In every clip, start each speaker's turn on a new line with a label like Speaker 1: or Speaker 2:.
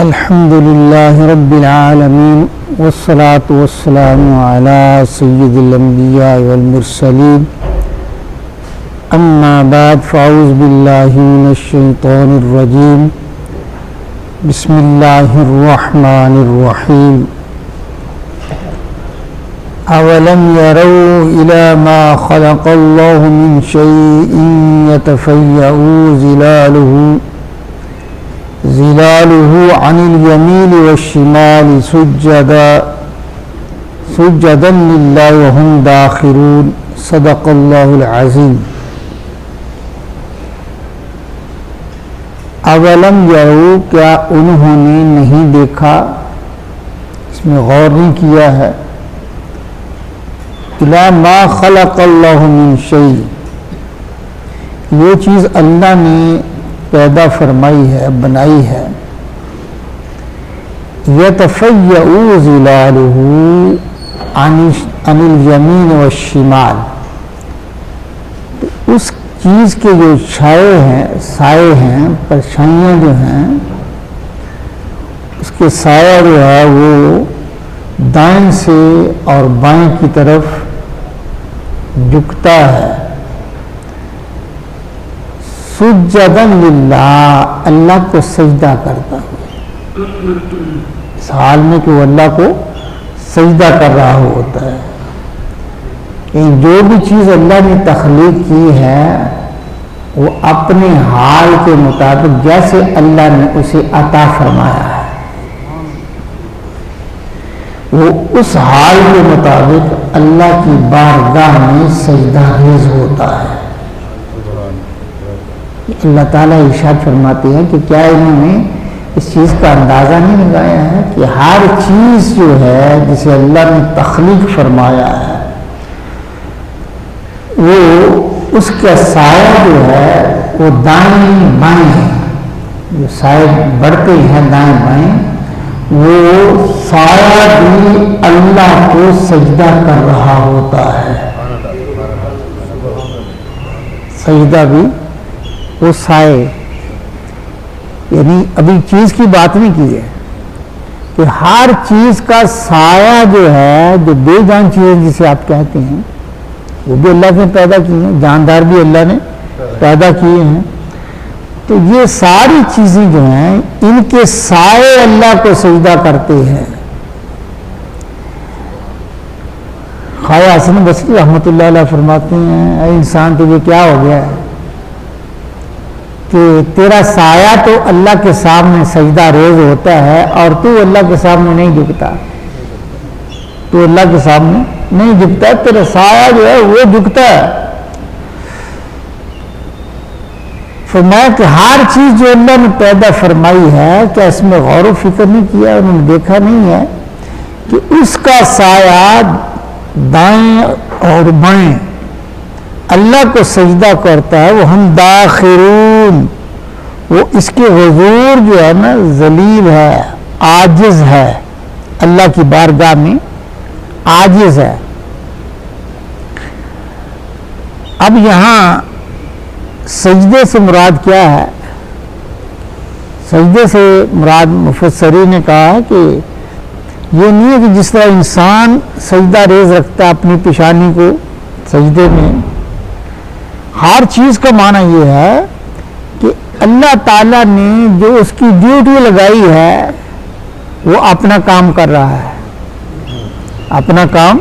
Speaker 1: الحمد لله رب العالمين والصلاة والسلام على سيد الأنبياء والمرسلين أما بعد فأعوذ بالله من الشيطان الرجيم بسم الله الرحمن الرحيم أولم يروا إلى ما خلق الله من شيء يتفيأ ظلاله عن اليمين والشمال سجدا لله وهم داخرون صدق الله العظيم. اولم یروا، کیا انہوں نے نہیں دیکھا، اس میں غور نہیں کیا ہے، الی ما خلق اللہ من شیء، یہ چیز اللہ نے پیدا فرمائی ہے، بنائی ہے، یتفیأ ظلالہ عن الیمین والشمال، اس چیز کے جو سائے ہیں پرچھائیاں جو ہیں، اس کے سایہ جو ہے وہ دائیں سے اور بائیں کی طرف جھکتا ہے، سجداً للہ، اللہ کو سجدہ کرتا ہے، اس حال میں کہ وہ اللہ کو سجدہ کر رہا ہوتا ہے. جو بھی چیز اللہ نے تخلیق کی ہے وہ اپنے حال کے مطابق جیسے اللہ نے اسے عطا فرمایا ہے وہ اس حال کے مطابق اللہ کی بارگاہ میں سجدہ ریز ہوتا ہے. اللہ تعالیٰ ارشاد فرماتے ہیں کہ کیا انہوں نے اس چیز کا اندازہ نہیں لگایا ہے کہ ہر چیز جو ہے جسے اللہ نے تخلیق فرمایا ہے وہ اس کا سایہ جو ہے وہ دائیں بائیں ہے، جو سائے بڑھتے ہیں دائیں بائیں، وہ سایہ بھی اللہ کو سجدہ کر رہا ہوتا ہے. سجدہ بھی وہ سائے، یعنی ابھی چیز کی بات نہیں کی ہے کہ ہر چیز کا سایہ جو ہے، جو بے جان چیزیں جسے آپ کہتے ہیں وہ بھی اللہ نے پیدا کی ہیں، جاندار بھی اللہ نے پیدا کیے ہیں، تو یہ ساری چیزیں جو ہیں ان کے سائے اللہ کو سجدہ کرتے ہیں. خواجہ حسن بصری رحمۃ اللہ علیہ فرماتے ہیں اے انسان تجھے کیا ہو گیا ہے کہ تیرا سایہ تو اللہ کے سامنے سجدہ ریز ہوتا ہے اور تو اللہ کے سامنے نہیں جھکتا، تو اللہ کے سامنے نہیں جھکتا، تیرا سایہ جو ہے وہ جھکتا ہے. فرمایا کہ ہر چیز جو اللہ نے پیدا فرمائی ہے کیا اس میں غور و فکر نہیں کیا، انہوں نے دیکھا نہیں ہے کہ اس کا سایہ دائیں اور بائیں اللہ کو سجدہ کرتا ہے. وہ ہم داخرون، وہ اس کے حضور جو ہے نا ذلیل ہے، عاجز ہے، اللہ کی بارگاہ میں عاجز ہے. اب یہاں سجدے سے مراد کیا ہے؟ سجدے سے مراد مفسرین نے کہا ہے کہ یہ نہیں ہے کہ جس طرح انسان سجدہ ریز رکھتا ہے اپنی پیشانی کو سجدے میں، ہر چیز کا معنی یہ ہے کہ اللہ تعالیٰ نے جو اس کی ڈیوٹی لگائی ہے وہ اپنا کام کر رہا ہے، اپنا کام.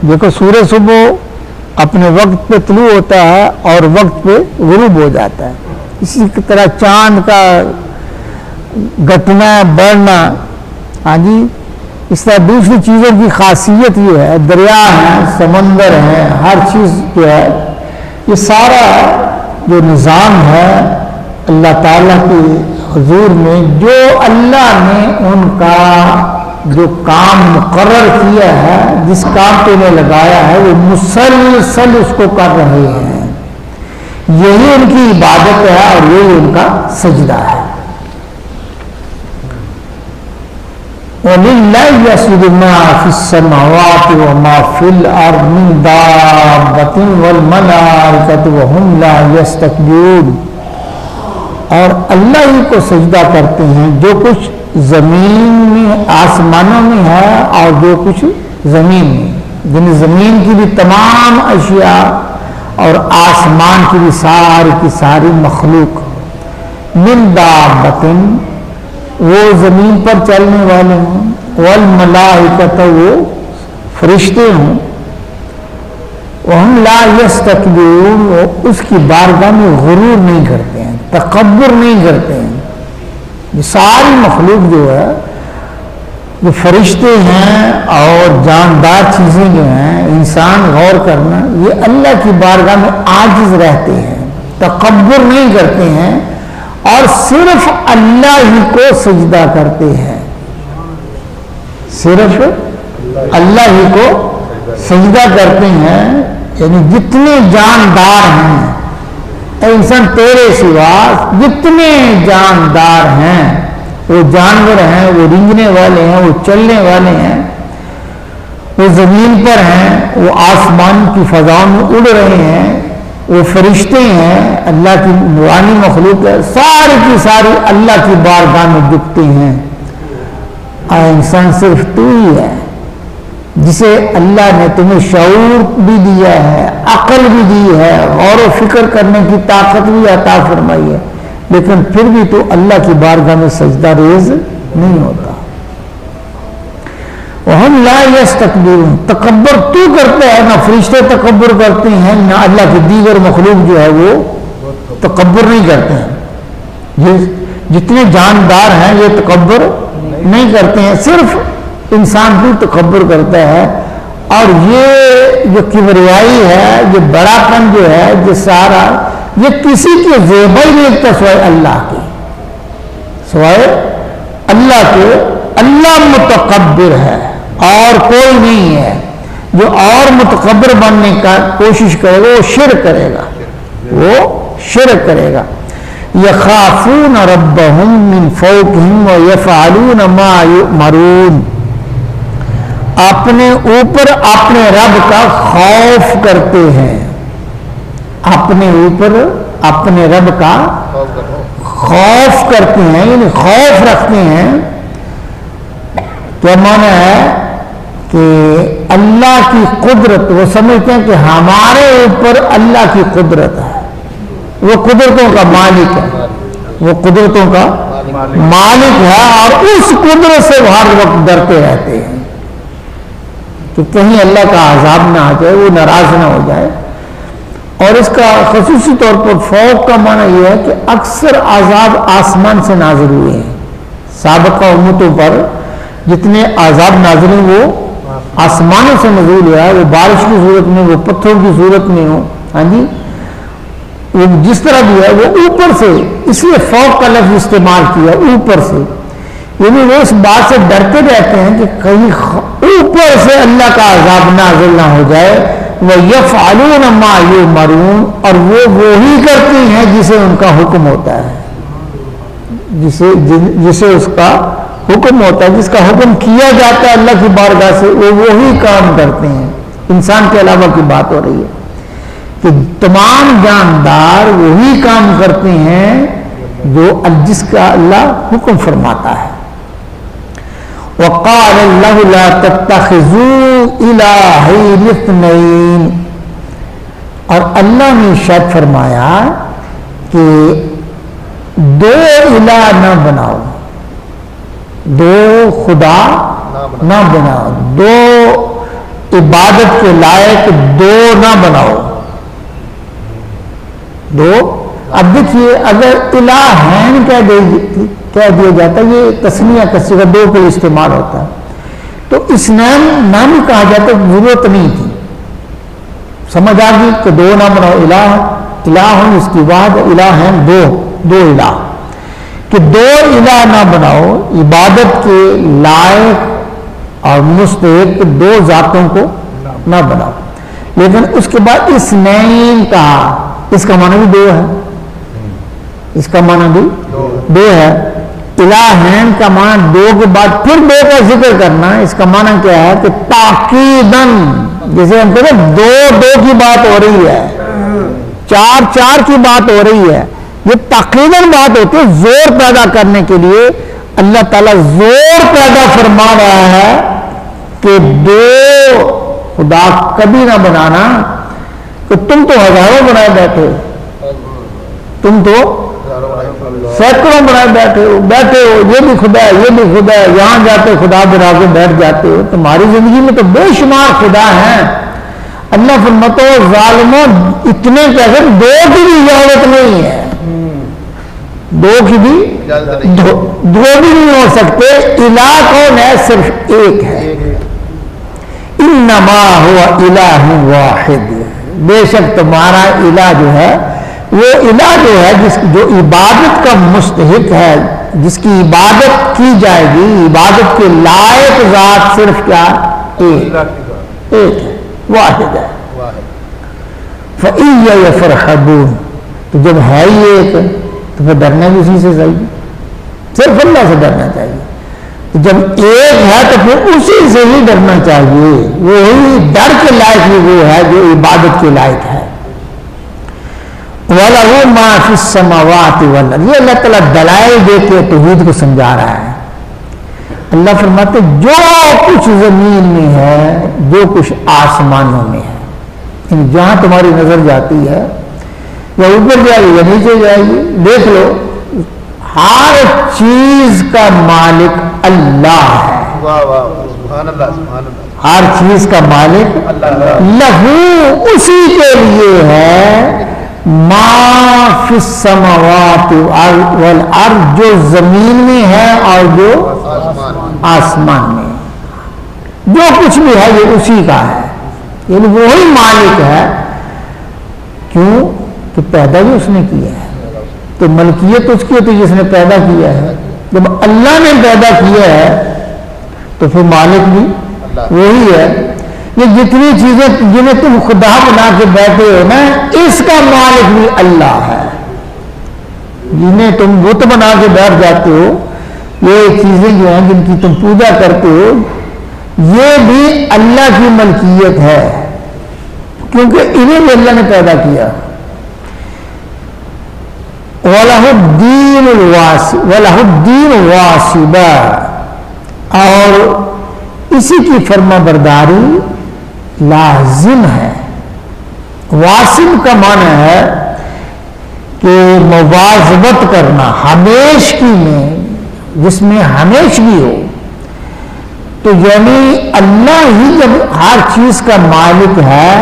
Speaker 1: دیکھو سورج صبح اپنے وقت پہ طلوع ہوتا ہے اور وقت پہ غروب ہو جاتا ہے، اسی طرح چاند کا گھٹنا بڑھنا، ہاں جی، اس طرح دوسری چیزوں کی خاصیت یہ ہے، دریا ہے، سمندر ہے، ہر چیز جو ہے یہ سارا جو نظام ہے اللہ تعالیٰ کے حضور میں، جو اللہ نے ان کا جو کام مقرر کیا ہے، جس کام پہ انہیں لگایا ہے وہ مسلسل اس کو کر رہے ہیں. یہی ان کی عبادت ہے اور یہی ان کا سجدہ ہے. وَلِلَّهِ يَسْجُدُ مَا فِي السَّمَاوَاتِ وَمَا فِي الْأَرْضِ مِن دَابَّةٍ وَالْمَلَائِكَةُ وَهُمْ لَا يَسْتَكْبِرُونَ. اور اللہ ہی کو سجدہ کرتے ہیں جو کچھ زمین میں آسمانوں میں ہے اور جو کچھ زمین میں، یعنی زمین کی بھی تمام اشیاء اور آسمان کی بھی ساری کی ساری مخلوق، من دابۃ وہ زمین پر چلنے والے ہوں، والملائکۃ وہ فرشتے ہوں، وہم لا یستکبرون وہ اس کی بارگاہ میں غرور نہیں کرتے ہیں، تکبر نہیں کرتے ہیں۔ یہ ساری مخلوق جو ہے، جو فرشتے ہیں اور جاندار چیزیں جو ہیں، انسان غور کرنا، یہ اللہ کی بارگاہ میں عاجز رہتے ہیں، تکبر نہیں کرتے ہیں اور صرف اللہ ہی کو سجدہ کرتے ہیں، صرف اللہ ہی کو سجدہ کرتے ہیں۔ یعنی جتنے جاندار ہیں اے انسان تیرے سوا، جتنے جاندار ہیں، وہ جانور ہیں، وہ رینگنے والے ہیں، وہ چلنے والے ہیں، وہ زمین پر ہیں، وہ آسمان کی فضاؤں میں اڑ رہے ہیں، وہ فرشتے ہیں، اللہ کی نورانی مخلوق ہے، ساری کی ساری اللہ کی بارگاہ میں جھکتے ہیں۔ اے انسان صرف تو ہی ہے جسے اللہ نے تمہیں شعور بھی دیا ہے، عقل بھی دی ہے، غور و فکر کرنے کی طاقت بھی عطا فرمائی ہے، لیکن پھر بھی تو اللہ کی بارگاہ میں سجدہ ریز نہیں ہوتا۔ وَهُمْ لَا يَسْتَكْبِرُونَ تکبر تو کرتا ہے، نہ فرشتے تکبر کرتے ہیں، نہ اللہ کی دیگر مخلوق جو ہے وہ تکبر نہیں کرتے ہیں۔ یہ جتنے جاندار ہیں یہ تکبر نہیں کرتے ہیں، صرف انسان بھی تکبر کرتا ہے۔ اور یہ جو کبریائی ہے، یہ بڑا پن جو ہے، یہ سارا یہ کسی کے زیبہ ہی نہیں دیکھتا سوائے اللہ کے، سوائے اللہ کے۔ اللہ متکبر ہے اور کوئی نہیں ہے۔ جو اور متکبر بننے کا کوشش کرے گا وہ شرک کرے گا، وہ شرک کرے گا۔ یخافون ربہم من فوقہم ویفعلون ما یؤمرون اپنے اوپر اپنے رب کا خوف کرتے ہیں، اپنے اوپر اپنے رب کا خوف کرتے ہیں، یعنی خوف رکھتے ہیں۔ کیا معنی ہے کہ اللہ کی قدرت، وہ سمجھتے ہیں کہ ہمارے اوپر اللہ کی قدرت ہے، وہ قدرتوں کا مالک ہے، وہ قدرتوں کا مالک ہے، اور اس قدرت سے وہ ہر وقت ڈرتے رہتے ہیں کہ کہیں اللہ کا عذاب نہ آ جائے، وہ ناراض نہ ہو جائے۔ اور اس کا خصوصی طور پر فوق کا معنی یہ ہے کہ اکثر عذاب آسمان سے نازل ہوئے ہیں، سابقہ امتوں پر جتنے عذاب نازل ہیں وہ آسمانوں سے نزول ہوا ہے، وہ بارش کی صورت میں، وہ پتھروں کی صورت میں ہو، ہاں جی، وہ جس طرح بھی ہے وہ اوپر سے، اس لیے فوق کا لفظ استعمال کیا، اوپر سے، یعنی وہ اس بات سے ڈرتے رہتے ہیں کہ کہیں اوپر سے اللہ کا عذاب نازل نہ ہو جائے۔ وَيَفْعَلُونَ مَا يُؤْمَرُونَ اور وہ وہی کرتی ہیں جسے ان کا حکم ہوتا ہے، جسے اس کا حکم ہوتا ہے، جس کا حکم کیا جاتا ہے اللہ کی بارگاہ سے، وہ وہی کام کرتے ہیں۔ انسان کے علاوہ کی بات ہو رہی ہے کہ تمام جاندار وہی کام کرتے ہیں جو جس کا اللہ حکم فرماتا ہے۔ وَقَالَ اللَّهُ لَا تَتَّخِذُوا إِلَٰهَيْنِ اثْنَيْنِ اور اللہ نے ارشاد فرمایا کہ دو الہ نہ بناؤ، دو خدا نہ بناؤ، دو عبادت کے لائق دو نہ بناؤ، دو۔ اب دیکھیے اگر الہین کہہ دیا جاتا ہے، یہ تسمیہ کثیرہ دو پر استعمال ہوتا ہے، تو اسنین نام ہی کہا جاتا ہے، ضرورت نہیں تھی، سمجھ آ گئی کہ دو نہ بناؤ، الہ ہوں اس کی بعد الہ ہیں دو الہ، کہ دو الہ نہ بناؤ، عبادت کے لائق اور مستحق دو ذاتوں کو نہ بناؤ۔ لیکن اس کے بعد اسنین کہا، اس کا معنی بھی دو ہے، اس کا معنی بھی دو ہے۔ الہین کا معنی دو کے بعد پھر دو کا ذکر کرنا، اس کا معنی کیا ہے کہ تاکیدن، جیسے ہم کہتے ہیں دو کی بات ہو رہی ہے، چار کی بات ہو رہی ہے، یہ تقریباً بات ہوتی ہے زور پیدا کرنے کے لیے. اللہ تعالیٰ زور پیدا فرما رہا ہے کہ دو خدا کبھی نہ بنانا. کہ تم تو ہزاروں بنائے بیٹھے ہو, تم تو سینکڑوں بنائے بیٹھے ہو, یہ بھی خدا ہے یہ بھی خدا ہے, یہاں جاتے خدا بنا کے بیٹھ جاتے ہو. تمہاری زندگی میں تو بے شمار خدا ہیں. اللہ فرماتا ہے ظالموں اتنے کیسے, دو کی بھی اجازت نہیں ہے, دو کی بھی دو بھی نہیں ہو سکتے. الہ کون ہے؟ صرف ایک ہے. انما ہوا الہ واحد, بے شک تمہارا الہ جو ہے وہ الہ جو ہے جو عبادت کا مستحق ہے, جس کی عبادت کی جائے گی, عبادت کے لائق ذات صرف کیا ایک ہے, واحد ہے. فَإِيَّ يَفْرَحَبُونَ, تو جب ہے ہی ایک تو پھر ڈرنا بھی اسی سے چاہیے, صرف اللہ سے ڈرنا چاہیے. تو جب ایک ہے تو پھر اسی سے ہی ڈرنا چاہیے. وہی ڈر کے لائق بھی وہ ہے جو عبادت کے لائق ہے. وَلَهُ مَا فِي السَّمَاوَاتِ وَالْأَرْضِ, یہ اللہ تعالیٰ دلائل دے کے توحید کو سمجھا رہا ہے. اللہ فرماتے جو کچھ زمین میں ہے, جو کچھ آسمانوں میں ہے, جہاں تمہاری نظر جاتی ہے یا اوپر جائے گی یا نیچے جائے گی, دیکھ لو ہر چیز کا مالک اللہ ہے. ہر چیز کا مالک لہو, اسی کے لیے ہے ما فی السماوات والارض, جو زمین میں ہے اور جو آسمان میں, جو کچھ بھی ہے یہ اسی کا ہے, یعنی وہی مالک ہے. کیوں کہ پیدا بھی اس نے کیا ہے, تو ملکیت اس کی ہے, تو جس نے پیدا کیا ہے. جب اللہ نے پیدا کیا ہے تو پھر مالک بھی وہی ہے. یہ جتنی چیزیں جنہیں تم خدا بنا کے بیٹھے ہو نا, اس کا مالک بھی اللہ ہے. جنہیں تم بت بنا کے بیٹھ جاتے ہو, یہ چیزیں جو ہیں جن کی تم پوجا کرتے ہو, یہ بھی اللہ کی ملکیت ہے, کیونکہ انہیں بھی اللہ نے پیدا کیا. وَلَهُ الدِّينُ وَاسِبًا, اور اسی کی فرما برداری لازم ہے. واسب کا معنی ہے کہ مواظبت کرنا, ہمیشگی میں, جس میں ہمیشگی ہو. تو یعنی اللہ ہی جب ہر چیز کا مالک ہے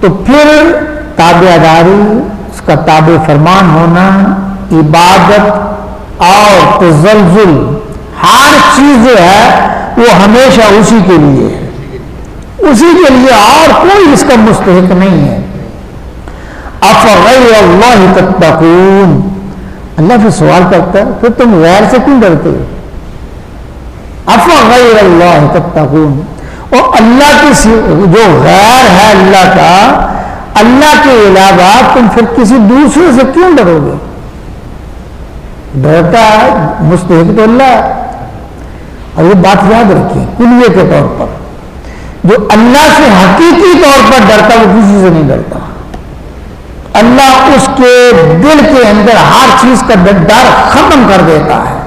Speaker 1: تو پھر تابع داری, اس کا تابع فرمان ہونا, عبادت اور تزلزل, ہر چیز جو ہے وہ ہمیشہ اسی کے لیے ہے, اسی کے لیے, اور کوئی اس کا مستحق نہیں ہے. افغیر اللہ تتقون, اللہ پھر سوال کرتا ہے پھر تم غیر سے کیوں ڈرتے ہو؟ افغیر اللہ تتقون, اور اللہ کی جو غیر ہے اللہ کا, اللہ کے علاوہ تم پھر کسی دوسرے سے کیوں ڈرو گے؟ ڈرتا ہے مستحق تو اللہ ہے. اور یہ بات یاد رکھیں کلیے کے طور پر, جو اللہ سے حقیقی طور پر ڈرتا وہ کسی سے نہیں ڈرتا. اللہ اس کے دل کے اندر ہر چیز کا ڈر ختم کر دیتا ہے.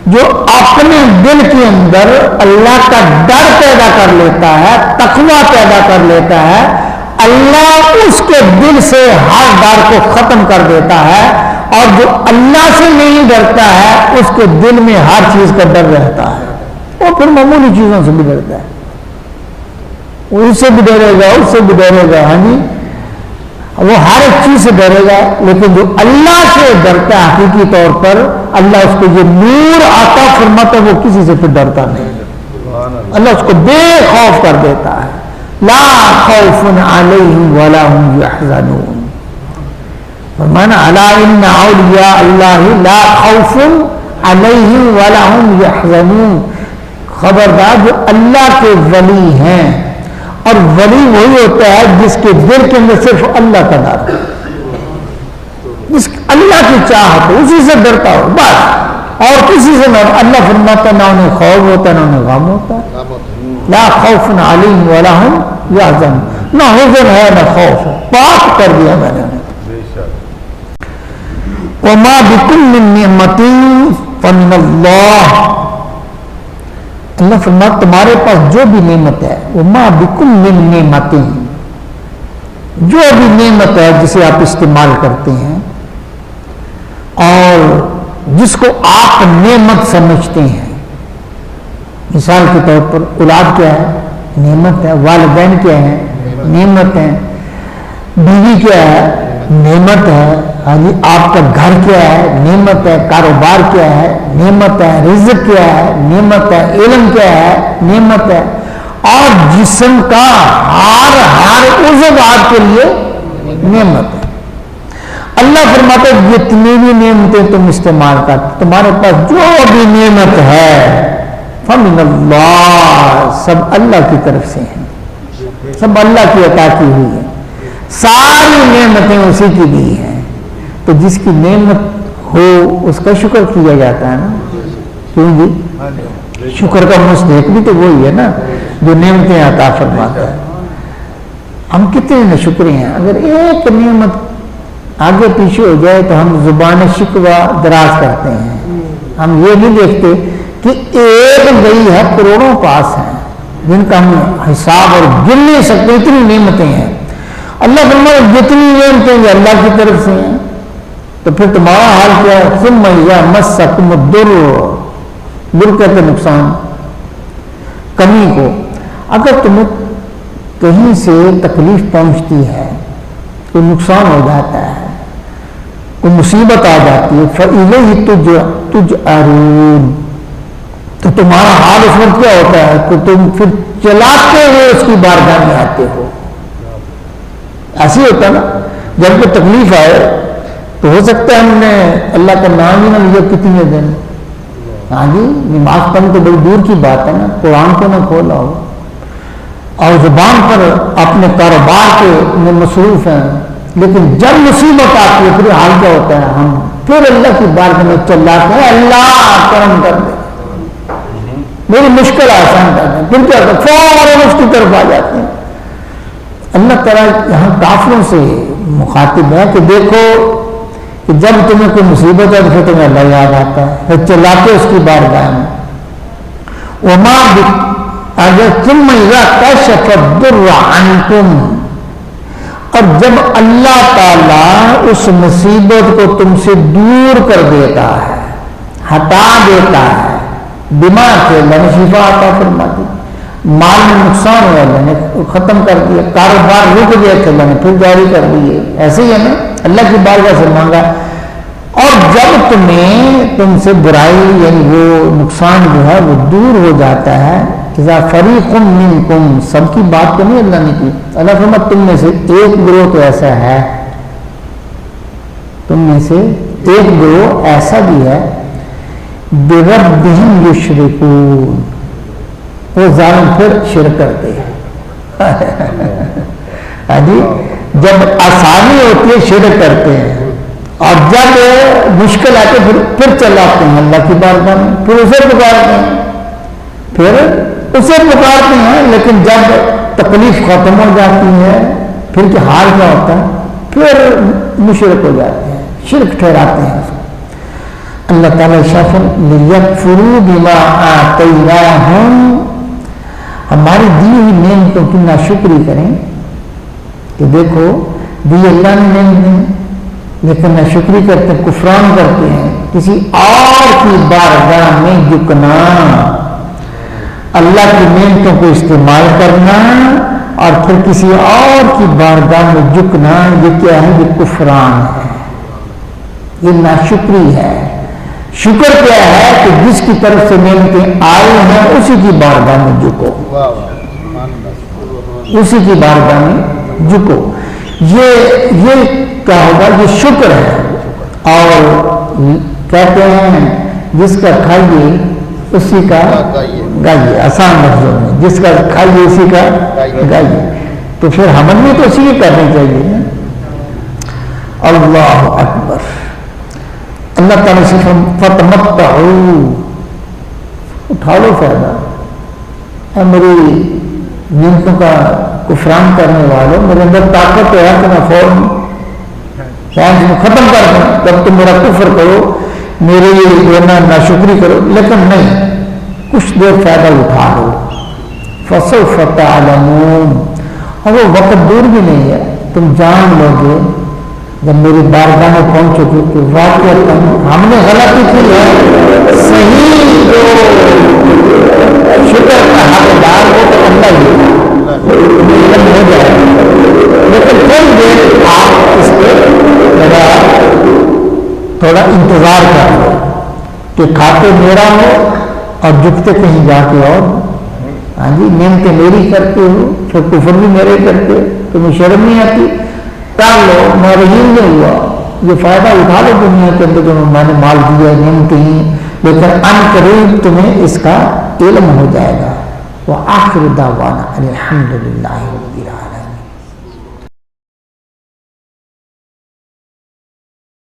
Speaker 1: جو اپنے دل کے اندر اللہ کا ڈر پیدا کر لیتا ہے, تقویٰ پیدا کر لیتا ہے, اللہ اس کے دل سے ہر ڈر کو ختم کر دیتا ہے. اور جو اللہ سے نہیں ڈرتا ہے اس کے دل میں ہر چیز کا ڈر رہتا ہے, وہ پھر معمولی چیزوں سے بھی ڈرتا ہے, اس سے بھی ڈرے گا, اس سے بھی ڈرے گا, ہاں جی, وہ ہر ایک چیز سے ڈرے گا. لیکن جو اللہ سے ڈرتا ہے حقیقی طور پر, اللہ اس کو یہ نور عطا فرماتا ہے, وہ کسی سے پھر ڈرتا نہیں. اللہ اس کو بے خوف کر دیتا ہے. لا خوف علیہم ولا هم یحزنون, فرمانا الا ان اولیاء اللہ لا خوف علیہم ولا هم یحزنون, خبردار جو اللہ کے ولی ہیں, اور ولی وہی ہوتا ہے جس کے دل کے اندر صرف اللہ کا ڈر, جس اللہ کی چاہت ہو, اسی سے ڈرتا ہو بس, اور کسی سے نہ. اللہ فرماتا نہ انہیں خوف ہوتا نہ انہیں غم ہوتا. لا خوف علیہم ولا هم یحزنون, نہ حزن ہے نہ خوف ہے, پاک کر دیا میں نے. وما بکم من نعمت فمن اللہ، اللہ فرماتا تمہارے پاس جو بھی نعمت ہے، وما بکم من نعمت، جو بھی نعمت ہے جسے آپ استعمال کرتے ہیں اور جس کو آپ نعمت سمجھتے ہیں، مثال کے طور پر اولاد کیا ہے؟ نعمت ہے. والدین کیا ہے؟ نعمت ہے. بیوی کیا ہے؟ نعمت ہے. آپ کا گھر کیا ہے؟ نعمت ہے. کاروبار کیا ہے؟ نعمت ہے. رزق کیا ہے؟ نعمت ہے. علم کیا ہے؟ نعمت ہے. اور جسم کا ہر عضو آپ کے لیے نعمت ہے. اللہ فرماتا ہے جتنی بھی نعمتیں تم استعمال کرتے، تمہارے پاس جو بھی نعمت ہے فمن اللہ، سب اللہ کی طرف سے ہیں، سب اللہ کی عطا کی ہوئی ہے، ساری نعمتیں اسی کی دی ہیں. تو جس کی نعمت ہو اس کا شکر کیا جاتا ہے نا. کیوں جی؟ شکر کا مستحق بھی تو وہی ہے نا جو نعمتیں عطا فرماتا ہے. ہم کتنے ناشکرے ہیں. اگر ایک نعمت آگے پیچھے ہو جائے تو ہم زبان شکوہ دراز کرتے ہیں. ہم یہ نہیں دیکھتے کہ ایک گئی ہے کروڑوں پاس ہیں جن کا ہم حساب اور گن نہیں سکتے، اتنی نعمتیں ہیں. اللہ فرماتا ہے جتنی نعمتیں یہ اللہ کی طرف سے ہیں. تو پھر تمہارا حال کیا ہے؟ ثم اذا مسکم الضر، در کہتے نقصان، کمی کو. اگر تمہیں کہیں سے تکلیف پہنچتی ہے، کوئی نقصان ہو جاتا ہے، کوئی مصیبت آ جاتی ہے، فَإِلَيْهِ تُجْأَرُونَ، تو تمہارا حال اس وقت کیا ہوتا ہے کہ تم پھر چلاتے ہوئے اس کی بارگاہ میں آتے ہو. ایسے ہوتا ہے نا، جب کوئی تکلیف آئے تو ہو سکتا ہے ہم نے اللہ کا نام ہی نہ لیا کتنے دن. ہاں جی، نماز پڑھنے تو بڑی دور کی بات ہے نا، قرآن کو نہ کھولا ہو اور زبان پر اپنے کاروبار کے میں مصروف ہیں، لیکن جب مصیبت آتی ہے پھر حال کیا ہوتا ہے؟ ہم پھر اللہ کی بارگاہ میں چلاتے ہیں، اللہ کرم کر دے، میری مشکل آسان کر دیں. پھر کیا ہوتا ہے؟ فوراً اس کی طرف آ جاتے ہیں. اللہ تعالیٰ یہاں کافروں سے مخاطب ہے کہ دیکھو کہ جب تمہیں کوئی مصیبت ہے تو پھر تمہیں اللہ یاد آتا ہے، پھر چلاتے اس کی بارگاہ میں. وما اگر تم کشف الضر عنکم، اور جب اللہ تعالیٰ اس مصیبت کو تم سے دور کر دیتا ہے، ہٹا دیتا ہے، بیمار تھے اللہ نے شفا عطا فرما دی، مال میں نقصان ہوا اللہ نے ختم کر دیا، کاروبار رک گیا تھے اللہ نے پھر جاری کر دیے. ایسے ہی ہے نا، اللہ کی بارگاہ سے مانگا. اور جب تم سے برائی یعنی وہ نقصان جو ہے وہ دور ہو جاتا ہے، اذا فریق منکم، سب کی بات تو نہیں اللہ نے کی. اللہ فرماتا تم میں سے ایک گروہ تو ایسا ہے، تم میں سے ایک گروہ ایسا بھی ہے، بربہم یشرکون، وہ ظالم پھر شرک کرتے ہیں. ہاں جی، جب آسانی ہوتی ہے شرک کرتے ہیں، اور جب مشکل آتے پھر چلاتے ہیں اللہ کی بارگاہ میں، پھر اسے پکارتے ہیں. لیکن جب تکلیف ختم ہو جاتی ہے پھر کیا حال کیا ہوتا ہے؟ پھر مشرک ہو جاتے ہیں، شرک ٹھہراتے ہیں. اللہ تعالیٰ شافن لیکفروا بما آتیناہم، ہماری دی ہوئی نعمتوں کی ناشکری کریں کہ دیکھو دی اللہ نے نعمتیں، لیکن ناشکری کرتے ہیں، کفران کرتے ہیں، کسی اور کی بارگاہ میں جھکنا، اللہ کی نعمتوں کو استعمال کرنا اور پھر کسی اور کی بارگاہ میں جھکنا، یہ کیا ہے؟ یہ کفران ہے، یہ ناشکری ہے. شکر کیا ہے کہ جس کی طرف سے نعمتیں آئی ہیں اسی کی بارگاہ میں جھکو، اسی کی بارگاہ میں جھکو. یہ کیا ہوگا؟ یہ شکر ہے. اور کہتے ہیں جس کا کھائیے اسی کا گائیے، آسان لفظوں میں جس کا کھائیے اسی کا گائیے. تو پھر ہمیں بھی تو اسی کی کرنی چاہیے نا. اللہ اکبر. اللہ تعالیٰ سے فتمتعوا، اٹھا لو فائدہ. اے میری نعمتوں کا کفران کرنے والوں، میرے اندر طاقت ہے کہ میں فوراً ختم کر دوں جب تم میرا کفر کرو، میرے لیے ناشکری کرو، لیکن نہیں، کچھ دیر فائدہ اٹھا لو. فسوف تعلمون، اور وہ وقت دور بھی نہیں ہے، تم جان لو گے جب میری بارگاہ میں پہنچو گے کہ واقعہ ہم نے غلطی کی ہے. صحیح جو شکر کا حقدار وہ تو اللہ ہی علم ہو جائے، لیکن تھوڑی دیر آپ اس پہ ذرا تھوڑا انتظار کر لو کہ کھاتے میرا ہو اور جھکتے کہیں جا کے اور. ہاں جی، نعمتیں میری کرتے ہو پھر کفر بھی میرے کرتے، تمہیں شرم نہیں آتی؟ ٹال لو، میں رحیم نہیں ہوا، یہ فائدہ اٹھا لو دنیا کے اندر جو میں نے مال دیا نعمتیں ہیں، لیکن ان قریب تمہیں اس کا علم ہو جائے گا. وآخر دعوانا الحمدللہ.